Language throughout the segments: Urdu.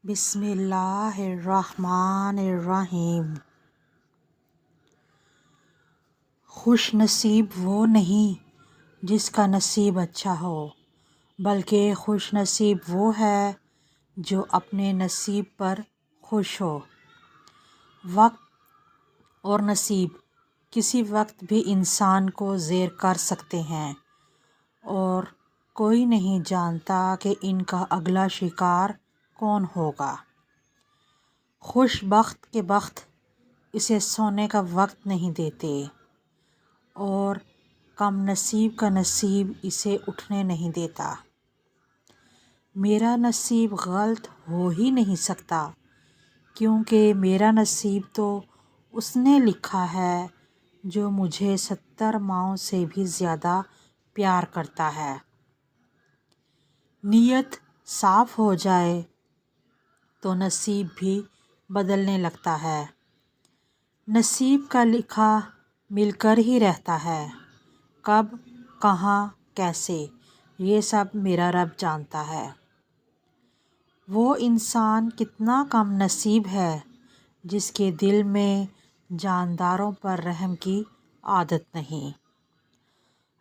بسم اللہ الرحمن الرحیم۔ خوش نصیب وہ نہیں جس کا نصیب اچھا ہو، بلکہ خوش نصیب وہ ہے جو اپنے نصیب پر خوش ہو۔ وقت اور نصیب کسی وقت بھی انسان کو زیر کر سکتے ہیں اور کوئی نہیں جانتا کہ ان کا اگلا شکار کون ہوگا۔ خوش بخت کے بخت اسے سونے کا وقت نہیں دیتے اور کم نصیب کا نصیب اسے اٹھنے نہیں دیتا۔ میرا نصیب غلط ہو ہی نہیں سکتا، کیونکہ میرا نصیب تو اس نے لکھا ہے جو مجھے 70 ماؤں سے بھی زیادہ پیار کرتا ہے۔ نیت صاف ہو جائے تو نصیب بھی بدلنے لگتا ہے۔ نصیب کا لکھا مل کر ہی رہتا ہے، کب، کہاں، کیسے، یہ سب میرا رب جانتا ہے۔ وہ انسان کتنا کم نصیب ہے جس کے دل میں جانداروں پر رحم کی عادت نہیں۔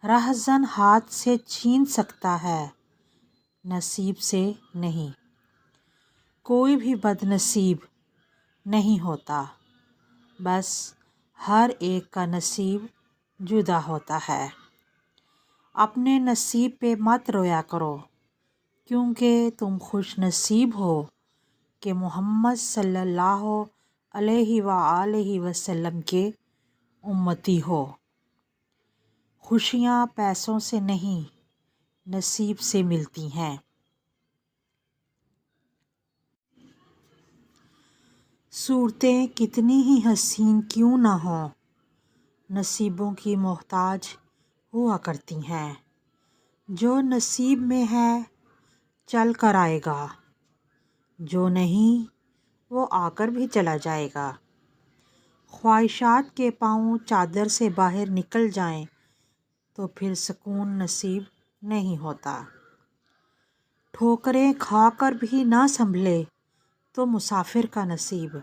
رہزن ہاتھ سے چھین سکتا ہے، نصیب سے نہیں۔ کوئی بھی بد نصیب نہیں ہوتا، بس ہر ایک کا نصیب جدا ہوتا ہے۔ اپنے نصیب پہ مت رویا کرو، کیونکہ تم خوش نصیب ہو کہ محمد صلی اللہ علیہ وآلہ وسلم کے امتی ہو۔ خوشیاں پیسوں سے نہیں، نصیب سے ملتی ہیں۔ صورتیں کتنی ہی حسین کیوں نہ ہوں، نصیبوں کی محتاج ہوا کرتی ہیں۔ جو نصیب میں ہے چل کر آئے گا، جو نہیں وہ آ کر بھی چلا جائے گا۔ خواہشات کے پاؤں چادر سے باہر نکل جائیں تو پھر سکون نصیب نہیں ہوتا۔ ٹھوکریں کھا کر بھی نہ سنبھلے تو مسافر کا نصیب،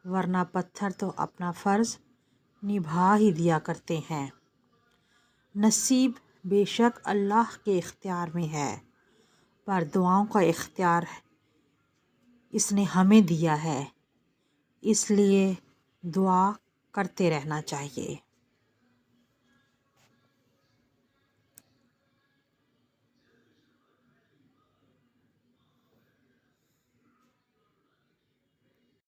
ورنہ پتھر تو اپنا فرض نبھا ہی دیا کرتے ہیں۔ نصیب بے شک اللہ کے اختیار میں ہے، پر دعاؤں کا اختیار اس نے ہمیں دیا ہے، اس لیے دعا کرتے رہنا چاہیے۔